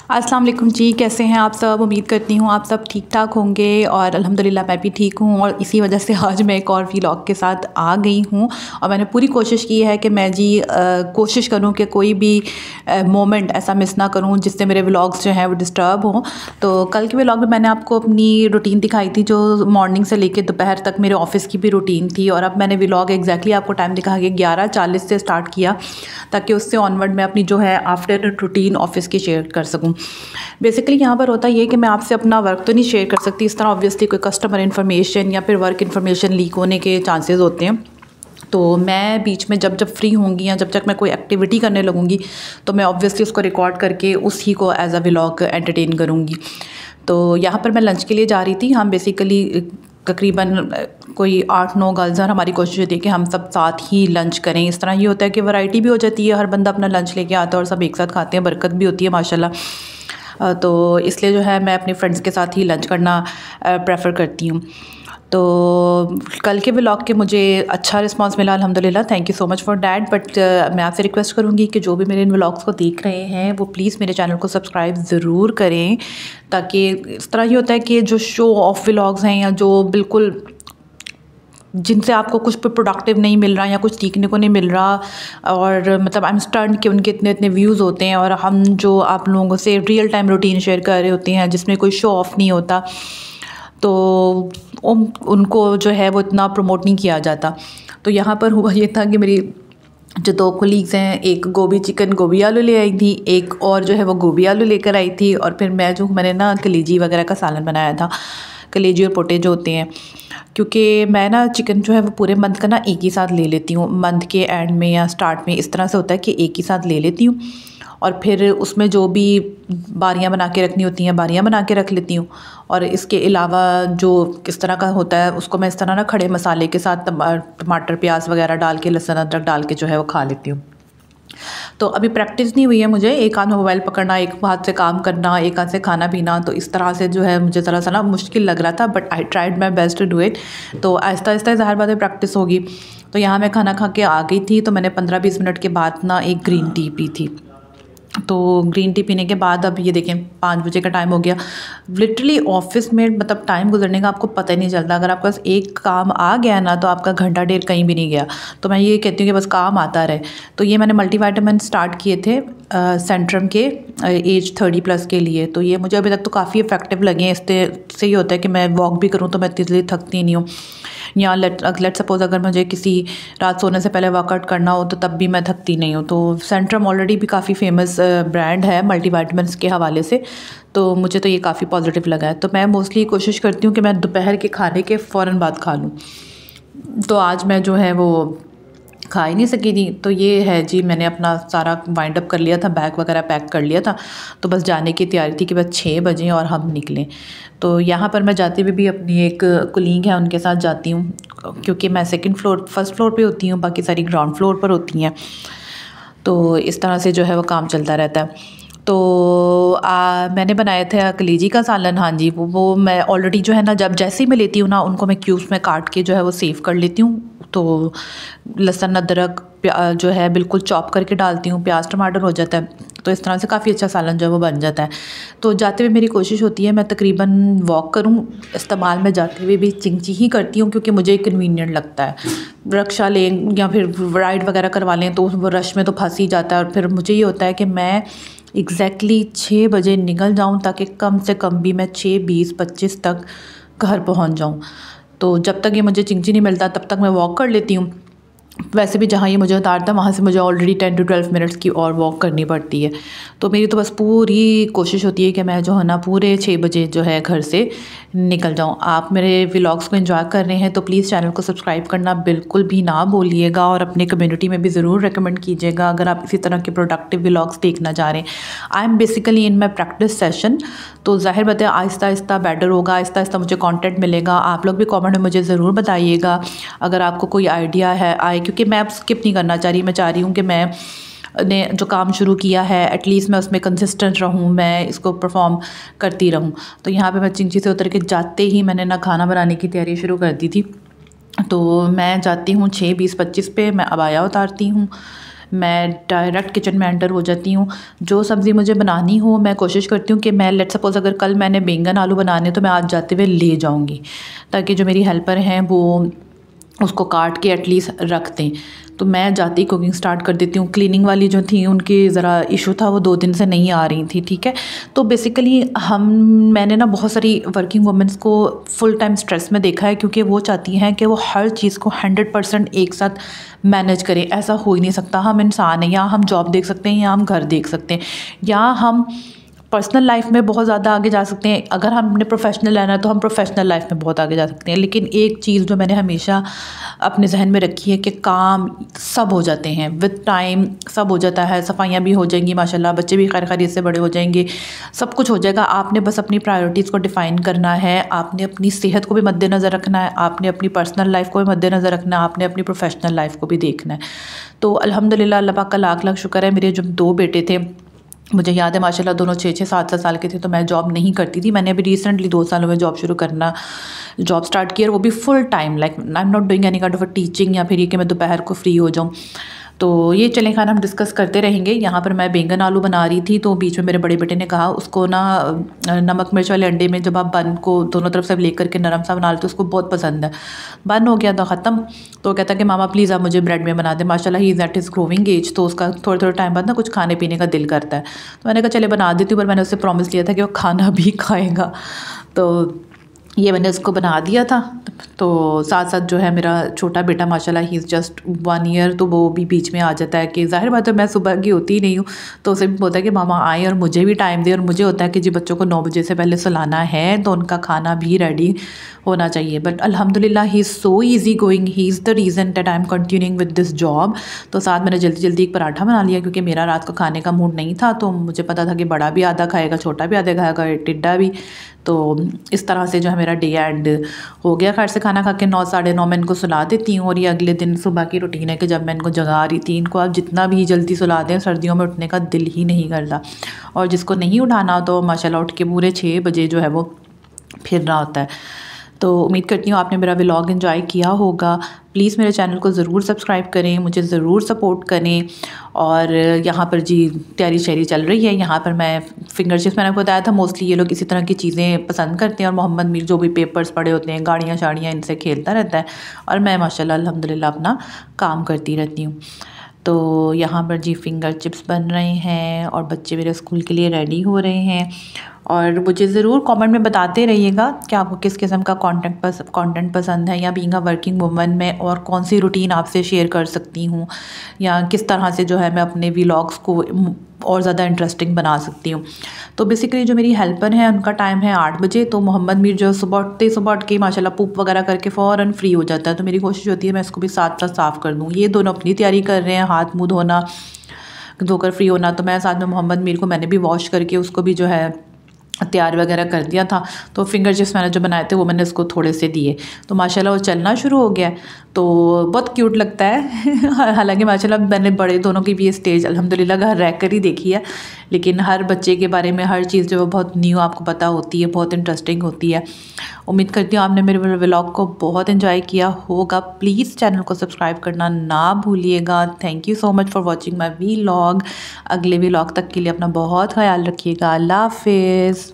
अस्सलाम वालेकुम जी, कैसे हैं आप सब। उम्मीद करती हूँ आप सब ठीक ठाक होंगे और अल्हम्दुलिल्लाह मैं भी ठीक हूँ। और इसी वजह से आज मैं एक और व्लॉग के साथ आ गई हूँ और मैंने पूरी कोशिश की है कि मैं जी कोशिश करूँ कि कोई भी मोमेंट ऐसा मिस ना करूँ जिससे मेरे व्लॉग्स जो हैं वो डिस्टर्ब हों। तो कल के व्लॉग में मैंने आपको अपनी रूटीन दिखाई थी जो मॉर्निंग से लेकर दोपहर तक मेरे ऑफिस की भी रूटीन थी। और अब मैंने व्लॉग एग्जैक्टली आपको टाइम दिखा के 11:40 से स्टार्ट किया ताकि उससे ऑनवर्ड मैं अपनी जो है आफ्टरनून रूटीन ऑफिस की शेयर कर सकूँ। बेसिकली यहाँ पर होता ये है कि मैं आपसे अपना वर्क तो नहीं शेयर कर सकती इस तरह, ऑब्वियसली कोई कस्टमर इन्फॉर्मेशन या फिर वर्क इन्फॉर्मेशन लीक होने के चांसेस होते हैं। तो मैं बीच में जब फ्री होंगी या जब तक मैं कोई एक्टिविटी करने लगूंगी तो मैं ऑब्वियसली उसको रिकॉर्ड करके उसी को एज अ व्लॉग एंटरटेन करूँगी। तो यहाँ पर मैं लंच के लिए जा रही थी। हम बेसिकली तकरीबन कोई 8-9 गर्ल्स और हमारी कोशिश होती है कि हम सब साथ ही लंच करें। इस तरह ये होता है कि वैरायटी भी हो जाती है, हर बंदा अपना लंच लेके आता है और सब एक साथ खाते हैं, बरकत भी होती है माशाल्लाह। तो इसलिए जो है मैं अपने फ्रेंड्स के साथ ही लंच करना प्रेफर करती हूँ। तो कल के व्लॉग के मुझे अच्छा रिस्पांस मिला अल्हम्दुलिल्लाह, thank you so much for that. But मैं आपसे रिक्वेस्ट करूँगी कि जो भी मेरे इन व्लॉग्स को देख रहे हैं वो प्लीज़ मेरे चैनल को सब्सक्राइब ज़रूर करें, ताकि इस तरह ये होता है कि जो शो ऑफ व्लॉग्स हैं या जो बिल्कुल जिनसे आपको कुछ प्रोडक्टिव नहीं मिल रहा या कुछ सीखने को नहीं मिल रहा, और मतलब आई एम स्टन्ड कि उनके इतने इतने व्यूज़ होते हैं और हम जो आप लोगों से रियल टाइम रूटीन शेयर कर रहे होते हैं जिसमें कोई शो ऑफ नहीं होता, तो उनको जो है वो इतना प्रमोट नहीं किया जाता। तो यहाँ पर हुआ ये था कि मेरी जो 2 कोलीग्स हैं, एक गोभी चिकन गोभी आलू ले आई थी, एक और जो है वो गोभी आलू लेकर आई थी, और फिर मैंने ना कलेजी वगैरह का सालन बनाया था। कलेजी और पोटे जो होते हैं, क्योंकि मैं ना चिकन जो है वो पूरे मंथ का ना एक ही साथ ले लेती हूँ। मंथ के एंड में या स्टार्ट में इस तरह से होता है कि एक ही साथ ले लेती हूँ और फिर उसमें जो भी बारियाँ बना के रखनी होती हैं बारियाँ बना के रख लेती हूँ। और इसके अलावा जो किस तरह का होता है उसको मैं इस तरह ना खड़े मसाले के साथ टमाटर प्याज वगैरह डाल के लहसुन अदरक डाल के जो है वो खा लेती हूँ। तो अभी प्रैक्टिस नहीं हुई है मुझे, एक हाथ में मोबाइल पकड़ना, एक हाथ से काम करना, एक हाथ से खाना पीना, तो इस तरह से जो है मुझे ज़रा सा ना मुश्किल लग रहा था, but I tried my best to do it. तो आहिस्ता आहिस्ता ज़ाहिर बात है प्रैक्टिस होगी। तो यहाँ मैं खाना खा के आ गई थी, तो मैंने 15-20 मिनट के बाद ना एक ग्रीन टी पी थी। तो ग्रीन टी पीने के बाद अब ये देखें 5 बजे का टाइम हो गया। लिटरली ऑफिस में मतलब टाइम गुजरने का आपको पता ही नहीं चलता। अगर आपके पास एक काम आ गया ना तो आपका घंटा डेढ़ कहीं भी नहीं गया। तो मैं ये कहती हूँ कि बस काम आता रहे। तो ये मैंने मल्टीविटामिन स्टार्ट किए थे सेंट्रम के एज 30+ के लिए। तो ये मुझे अभी तक तो काफ़ी इफ़ेक्टिव लगे हैं। इससे ये होता है कि मैं वॉक भी करूँ तो मैं इतनी थकती नहीं हूँ। या लेट सपोज़ अगर मुझे किसी रात सोने से पहले वर्कआउट करना हो तो तब भी मैं थकती नहीं हूँ। तो सेंट्रम ऑलरेडी भी काफ़ी फेमस ब्रांड है मल्टीविटामिन्स के हवाले से, तो मुझे तो ये काफ़ी पॉजिटिव लगा है। तो मैं मोस्टली कोशिश करती हूँ कि मैं दोपहर के खाने के फ़ौरन बाद खा लूँ। तो आज मैं जो है वो खा ही नहीं सकी थी। तो ये है जी, मैंने अपना सारा वाइंड अप कर लिया था, बैग वगैरह पैक कर लिया था। तो बस जाने की तैयारी थी कि बस 6 बजे और हम निकलें। तो यहाँ पर मैं जाते हुए भी अपनी एक कुलीग है उनके साथ जाती हूँ, क्योंकि मैं फर्स्ट फ्लोर पे होती हूँ, बाकी सारी ग्राउंड फ्लोर पर होती हैं। तो इस तरह से जो है वो काम चलता रहता है। तो मैंने बनाया था कलेजी का सालन। हाँ जी, वो मैं ऑलरेडी जो है ना जैसे ही मैं लेती हूँ ना उनको मैं क्यूब्स में काट के जो है वो सेव कर लेती हूँ। तो लहसुन अदरक जो है बिल्कुल चॉप करके डालती हूँ, प्याज टमाटर हो जाता है। तो इस तरह से काफ़ी अच्छा सालन जो है वो बन जाता है। तो जाते हुए मेरी कोशिश होती है मैं तकरीबन वॉक करूँ। इस्तेमाल में जाते हुए भी चिंची ही करती हूँ, क्योंकि मुझे कन्वीनियंट लगता है। रिक्शा लें या फिर राइड वगैरह करवा लें तो वो रश में तो फंस ही जाता है। और फिर मुझे ये होता है कि मैं एग्जैक्टली 6 बजे निकल जाऊँ, ताकि कम से कम भी मैं 6:20-25 तक घर पहुँच जाऊँ। तो जब तक ये मुझे चिंची नहीं मिलता तब तक मैं वॉक कर लेती हूँ। वैसे भी जहाँ ये मुझे उतारता है वहाँ से मुझे ऑलरेडी 10 to 12 मिनट्स की और वॉक करनी पड़ती है। तो मेरी तो बस पूरी कोशिश होती है कि मैं जो है ना पूरे 6 बजे जो है घर से निकल जाऊँ। आप मेरे व्लॉग्स को एंजॉय कर रहे हैं तो प्लीज़ चैनल को सब्सक्राइब करना बिल्कुल भी ना भूलिएगा, और अपने कम्युनिटी में भी ज़रूर रेकमेंड कीजिएगा अगर आप इसी तरह के प्रोडक्टिव व्लॉग्स देखना चाह रहे हैं। I am basically in my practice session. तो ज़ाहिर बात है आहिस्ता आहिस्ता बेटर होगा, आहिस्ता आहिस्ता मुझे कंटेंट मिलेगा। आप लोग भी कमेंट में मुझे ज़रूर बताइएगा अगर आपको कोई आइडिया है आए, क्योंकि मैं अब स्किप नहीं करना चाह रही। मैं चाह रही हूँ कि मैं ने जो काम शुरू किया है एटलीस्ट मैं उसमें कंसिस्टेंट रहूँ, मैं इसको परफॉर्म करती रहूँ। तो यहाँ पे मैं चिंची से उतर के जाते ही मैंने ना खाना बनाने की तैयारी शुरू कर दी थी। तो मैं जाती हूँ 6:20-25 पे, मैं अबाया उतारती हूँ, मैं डायरेक्ट किचन में एंटर हो जाती हूँ। जो सब्ज़ी मुझे बनानी हो मैं कोशिश करती हूँ कि मैं लेट्स सपोज़ अगर कल मैंने बैंगन आलू बनाने तो मैं आज जाते हुए ले जाऊँगी, ताकि जो मेरी हेल्पर हैं वो उसको काट के एटलीस्ट रख दें। तो मैं जाती ही कुकिंग स्टार्ट कर देती हूँ। क्लीनिंग वाली जो थी उनकी ज़रा इशू था, वो 2 दिन से नहीं आ रही थी, ठीक है। तो बेसिकली मैंने ना बहुत सारी वर्किंग वुमेंस को फुल टाइम स्ट्रेस में देखा है, क्योंकि वो चाहती हैं कि वो हर चीज़ को 100% एक साथ मैनेज करें। ऐसा हो ही नहीं सकता। हम इंसान हैं, या हम जॉब देख सकते हैं या हम घर देख सकते हैं, या हम पर्सनल लाइफ में बहुत ज़्यादा आगे जा सकते हैं। अगर हमने प्रोफेशनल रहना है तो हम प्रोफेशनल लाइफ में बहुत आगे जा सकते हैं। लेकिन एक चीज़ जो मैंने हमेशा अपने जहन में रखी है कि काम सब हो जाते हैं विद टाइम, सब हो जाता है। सफाइयाँ भी हो जाएंगी माशाल्लाह, बच्चे भी खैर खैरियत से बड़े हो जाएंगे, सब कुछ हो जाएगा। आपने बस अपनी प्रायोरिटीज़ को डिफ़ाइन करना है, आपने अपनी सेहत को भी मद्देनज़र रखना है, आपने अपनी पर्सनल लाइफ को भी मद्देनज़र रखना है, आपने अपनी प्रोफेशनल लाइफ को भी देखना है। तो अल्हम्दुलिल्लाह अल्लाह पाक का लाख लाख शुक्र है। मेरे जो 2 बेटे थे, मुझे याद है माशाल्लाह दोनों 6-6 7-7 साल के थे, तो मैं जॉब नहीं करती थी। मैंने अभी रिसेंटली 2 सालों में जॉब स्टार्ट की, और वो भी full time. Like I am not doing any kind of a teaching, या फिर ये कि मैं दोपहर को फ्री हो जाऊँ। तो ये चलें खाना हम डिस्कस करते रहेंगे। यहाँ पर मैं बैंगन आलू बना रही थी, तो बीच में मेरे बड़े बेटे ने कहा उसको ना नमक मिर्च वाले अंडे में जब आप बन को दोनों तरफ से लेकर के नरम सा बना लेते, तो उसको बहुत पसंद है। बन हो गया था ख़त्म, तो कहता कि मामा प्लीज़ आप मुझे ब्रेड में बना दें। माशाल्लाह he is at is growing age, तो उसका थोड़े थोड़े टाइम बाद ना कुछ खाने पीने का दिल करता है। तो मैंने कहा चले बना देती हूँ, पर मैंने उससे प्रॉमिस लिया था कि वो खाना भी खाएगा। तो ये मैंने उसको बना दिया था। तो साथ साथ जो है मेरा छोटा बेटा माशाल्लाह ही इज़ जस्ट 1 ईयर, तो वो भी बीच में आ जाता है कि ज़ाहिर बात है मैं सुबह की होती ही नहीं हूँ, तो उसे भी बोलता है कि मामा आए और मुझे भी टाइम दे। और मुझे होता है कि जी बच्चों को 9 बजे से पहले सुलाना है, तो उनका खाना भी रेडी होना चाहिए। बट अल्हम्दुलिल्लाह he is so easy going, he is the reason that I am continuing with this job. तो साथ मैंने जल्दी जल्दी एक पराठा बना लिया, क्योंकि मेरा रात को खाने का मूड नहीं था। तो मुझे पता था कि बड़ा भी आधा खाएगा, छोटा भी आधा खाएगा, टिड्डा भी। तो इस तरह से जो है मेरा डे एंड हो गया। खैर से खाना खा के 9 साढ़े 9 मैं इनको सुला देती हूँ। और ये अगले दिन सुबह की रूटीन है कि जब मैं इनको जगा रही थी, इनको आप जितना भी जल्दी सुला दें सर्दियों में उठने का दिल ही नहीं करता। और जिसको नहीं उठाना तो माशाल्लाह उठ के पूरे 6 बजे जो है वो फिरना होता है। तो उम्मीद करती हूँ आपने मेरा व्लॉग एंजॉय किया होगा। प्लीज़ मेरे चैनल को ज़रूर सब्सक्राइब करें, मुझे ज़रूर सपोर्ट करें। और यहाँ पर जी तैयारी शहरी चल रही है। यहाँ पर मैं फिंगर चिप्स, मैंने आपको बताया था मोस्टली ये लोग इसी तरह की चीज़ें पसंद करते हैं। और मोहम्मद मीर जो भी पेपर्स पड़े होते हैं, गाड़ियाँ शाड़ियाँ, इनसे खेलता रहता है। और मैं माशाल्लाह अल्हम्दुलिल्लाह अपना काम करती रहती हूँ। तो यहाँ पर जी फिंगर चिप्स बन रहे हैं और बच्चे मेरे स्कूल के लिए रेडी हो रहे हैं। और मुझे ज़रूर कमेंट में बताते रहिएगा कि आपको किस किस्म का कंटेंट पसंद है, या बीइंग अ वर्किंग वुमन में और कौन सी रूटीन आपसे शेयर कर सकती हूँ, या किस तरह से जो है मैं अपने व्लॉग्स को और ज़्यादा इंटरेस्टिंग बना सकती हूँ। तो बेसिकली जो मेरी हेल्पर है उनका टाइम है 8 बजे। तो मोहम्मद मीर जो सुबह उठ के माशाल्लाह पूप वगैरह करके फ़ौरन फ्री हो जाता है। तो मेरी कोशिश होती है मैं इसको भी साथ साथ साफ़ कर दूँ। ये दोनों अपनी तैयारी कर रहे हैं, हाथ मुँह धोकर फ्री होना। तो मैं साथ में मोहम्मद मीर को मैंने भी वॉश करके उसको भी जो है तैयार वगैरह कर दिया था। तो फिंगर चिप्स मैंने जो बनाए थे वो मैंने उसको थोड़े से दिए, तो माशाल्लाह वो चलना शुरू हो गया। तो बहुत क्यूट लगता है। हालांकि माशाल्लाह मैंने बड़े दोनों की भी ये स्टेज अल्हम्दुलिल्लाह घर रह कर ही देखी है, लेकिन हर बच्चे के बारे में हर चीज़ जो बहुत न्यू आपको पता होती है, बहुत इंटरेस्टिंग होती है। उम्मीद करती हूँ आपने मेरे व्लॉग को बहुत इन्जॉय किया होगा। प्लीज़ चैनल को सब्सक्राइब करना ना भूलिएगा। Thank you so much for watching my vlog. अगले व्लॉग तक के लिए अपना बहुत ख्याल रखिएगा। अल्लाह हाफिज़।